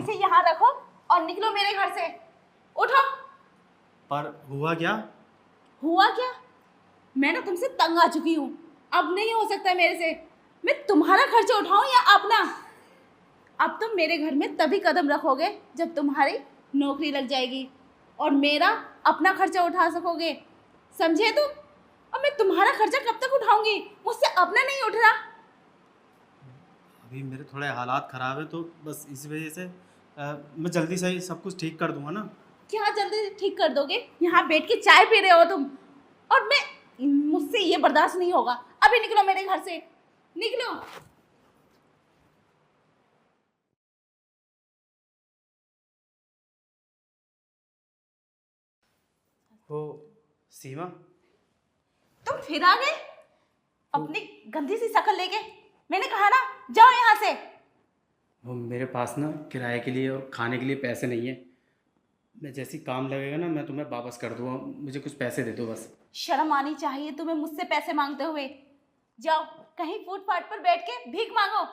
इसे यहाँ रखो और निकलो मेरे घर से। उठो। पर हुआ क्या? हुआ क्या? मैं ना तुमसे तंग आ चुकी हूँ। अब नहीं हो सकता मेरे से। मैं तुम्हारा खर्चा उठाऊं या अपना? अब तुम मेरे घर में तभी कदम रखोगे जब तुम्हारी नौकरी लग जाएगी और मेरा अपना खर्चा उठा सकोगे, समझे तुम? और मैं तुम्हारा खर्चा कब तक उठाऊंगी? मुझसे अपना नहीं उठ रहा। अभी मेरे थोड़े हालात ख़राब है तो बस इस वजह से मैं जल्दी से ही सब कुछ ठीक कर दूंगा ना। क्या जल्दी ठीक कर दोगे? यहाँ बैठ के चाय पी रहे हो तुम, और मुझसे ये बर्दाश्त नहीं होगा। अभी निकलो मेरे घर से, निकलो। हो सीमा, तुम फिर आ गए अपनी गंदी सी शक्ल लेके। मैंने कहा ना, जाओ यहाँ से। वो मेरे पास ना किराए के लिए और खाने के लिए पैसे नहीं है। मैं जैसी काम लगेगा ना मैं तुम्हें वापस कर दूंगा। मुझे कुछ पैसे दे दो बस। शर्म आनी चाहिए तुम्हें मुझसे पैसे मांगते हुए। जाओ कहीं फुटपाथ पर बैठ के भीख मांगो।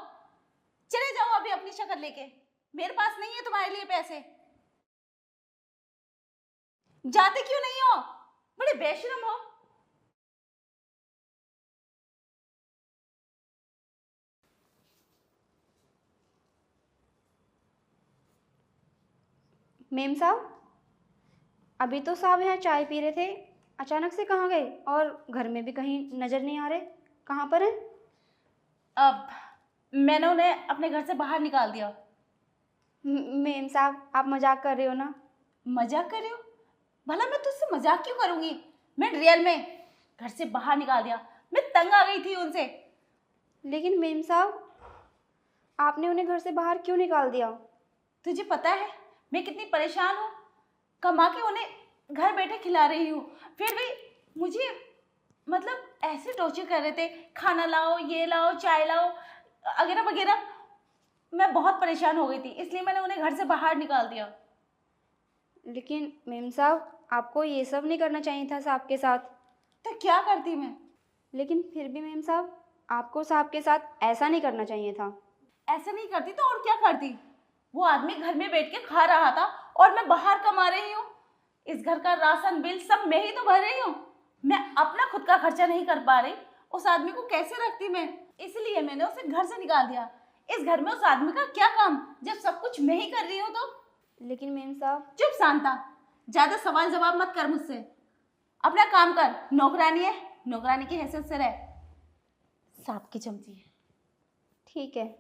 चले जाओ अभी अपनी शक्ल लेके। मेरे पास नहीं है तुम्हारे लिए पैसे। जाते क्यों नहीं हो? बड़े बेशरम हो। मेम साहब, अभी तो साहब यहाँ चाय पी रहे थे, अचानक से कहाँ गए? और घर में भी कहीं नज़र नहीं आ रहे, कहाँ पर हैं? अब मैंने उन्हें अपने घर से बाहर निकाल दिया। मेम साहब, आप मजाक कर रहे हो ना? मजाक कर रही हो? भला मैं तुझसे मजाक क्यों करूंगी? मैं रियल में घर से बाहर निकाल दिया। मैं तंग आ गई थी उनसे। लेकिन मेम साहब, आपने उन्हें घर से बाहर क्यों निकाल दिया? तुझे पता है मैं कितनी परेशान हूँ? कमा के उन्हें घर बैठे खिला रही हूँ, फिर भी मुझे मतलब ऐसे टॉर्चर कर रहे थे। खाना लाओ, ये लाओ, चाय लाओ, वगैरह वगैरह। मैं बहुत परेशान हो गई थी, इसलिए मैंने उन्हें घर से बाहर निकाल दिया। लेकिन मेम साहब, आपको ये सब नहीं करना चाहिए था साहब के साथ। तो क्या करती मैं? लेकिन फिर भी मेम साहब, आपको साहब के साथ ऐसा नहीं करना चाहिए था। ऐसे नहीं करती तो और क्या करती? वो आदमी घर में बैठ के खा रहा था और मैं बाहर कमा रही हूँ। इस घर का राशन बिल सब मैं ही तो भर रही हूँ। मैं अपना खुद का खर्चा नहीं कर पा रही, उस आदमी को कैसे रखती मैं? इसलिए मैंने उसे घर से निकाल दिया। इस घर में उस आदमी का क्या काम जब सब कुछ मैं ही कर रही हूँ तो? लेकिन मेम साहब। चुप शांता, ज्यादा सवाल जवाब मत कर मुझसे। अपना काम कर। नौकरानी है, नौकरानी की हैसियत से रह। सांप की चमची है। ठीक है।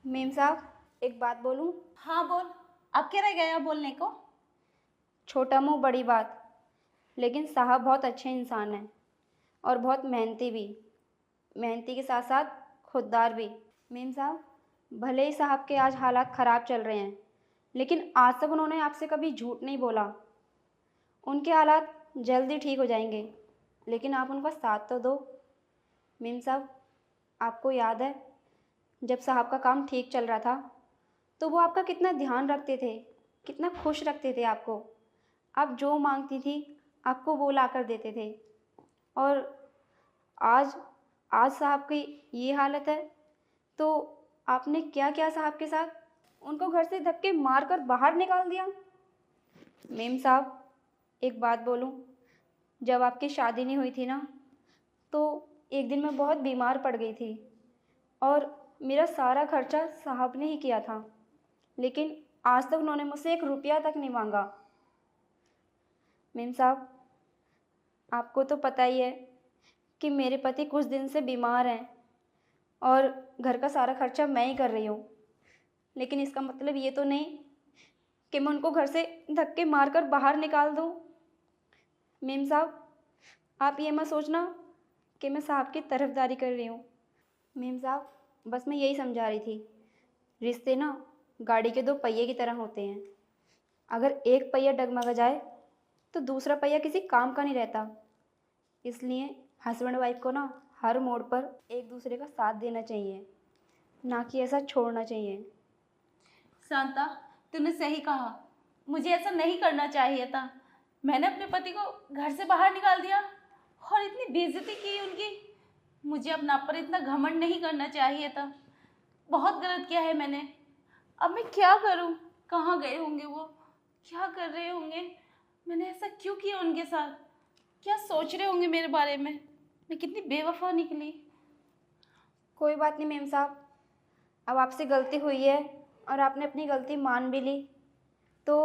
मेम साहब, एक बात बोलूं? हाँ बोल। अब क्या रह गया बोलने को? छोटा मुंह बड़ी बात, लेकिन साहब बहुत अच्छे इंसान हैं और बहुत मेहनती भी। मेहनती के साथ साथ खुददार भी। मेम साहब, भले ही साहब के आज हालात ख़राब चल रहे हैं, लेकिन आज तक उन्होंने आपसे कभी झूठ नहीं बोला। उनके हालात जल्दी ठीक हो जाएंगे, लेकिन आप उनका साथ तो दो। मेम साहब, आपको याद है जब साहब का काम ठीक चल रहा था तो वो आपका कितना ध्यान रखते थे, कितना खुश रखते थे आपको। आप जो मांगती थी आपको वो ला कर देते थे। और आज आज साहब की ये हालत है तो आपने क्या किया साहब के साथ? उनको घर से धक्के मार कर बाहर निकाल दिया। मेम साहब, एक बात बोलूं, जब आपकी शादी नहीं हुई थी ना, तो एक दिन मैं बहुत बीमार पड़ गई थी और मेरा सारा खर्चा साहब ने ही किया था, लेकिन आज तक उन्होंने मुझसे 1 रुपया तक नहीं मांगा। मेम साहब, आपको तो पता ही है कि मेरे पति कुछ दिन से बीमार हैं और घर का सारा खर्चा मैं ही कर रही हूँ, लेकिन इसका मतलब ये तो नहीं कि मैं उनको घर से धक्के मारकर बाहर निकाल दूँ। मेम साहब, आप ये मत सोचना कि मैं साहब की तरफदारी कर रही हूँ। मेम साहब, बस मैं यही समझा रही थी, रिश्ते ना गाड़ी के 2 पहिए की तरह होते हैं। अगर एक पहिया डगमगा जाए तो दूसरा पहिया किसी काम का नहीं रहता। इसलिए हस्बैंड वाइफ को ना हर मोड़ पर एक दूसरे का साथ देना चाहिए, ना कि ऐसा छोड़ना चाहिए। शांता, तूने सही कहा। मुझे ऐसा नहीं करना चाहिए था। मैंने अपने पति को घर से बाहर निकाल दिया और इतनी बेइज्जती की उनकी। मुझे अपना पर इतना घमंड नहीं करना चाहिए था। बहुत गलत किया है मैंने। अब मैं क्या करूं? कहाँ गए होंगे वो? क्या कर रहे होंगे? मैंने ऐसा क्यों किया उनके साथ? क्या सोच रहे होंगे मेरे बारे में? मैं कितनी बेवफा निकली। कोई बात नहीं मेम साहब, अब आपसे गलती हुई है और आपने अपनी गलती मान भी ली, तो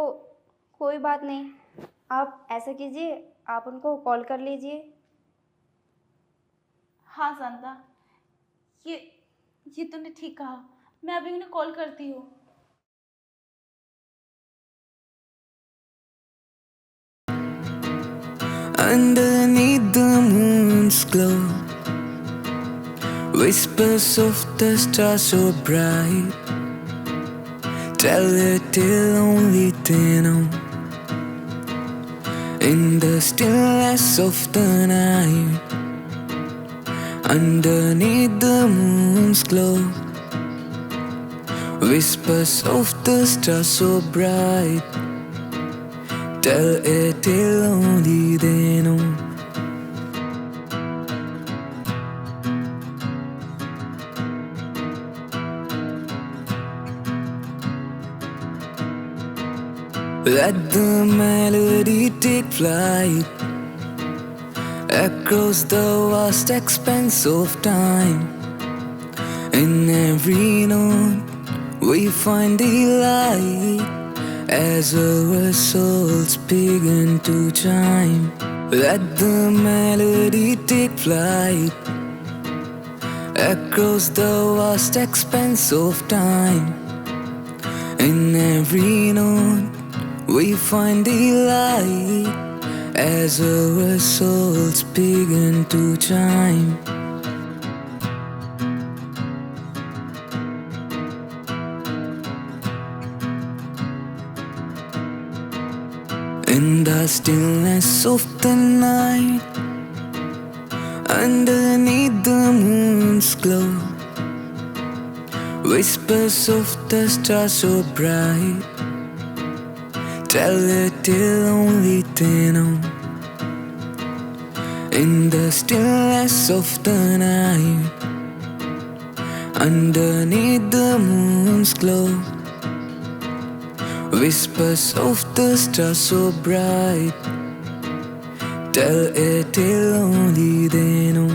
कोई बात नहीं। आप ऐसा कीजिए, आप उनको कॉल कर लीजिए। हाँ शांता, ये तूने ठीक कहा। मैं अभी उन्हें कॉल करती हूँ। Underneath the moon's glow, whispers of the stars so bright, tell it till only they know. In the stillness of the night, underneath the moon's glow, whispers of the stars so bright, tell it till only they know. Let the melody take flight across the vast expanse of time. In every note we find delight as our souls begin to chime. Let the melody take flight across the vast expanse of time. In every note we find delight as our souls begin to chime. In the stillness of the night, underneath the moon's glow, whispers of the stars so bright, tell it till only they know. In the stillness of the night, underneath the moon's glow, whispers of the stars so bright, tell it till only they know.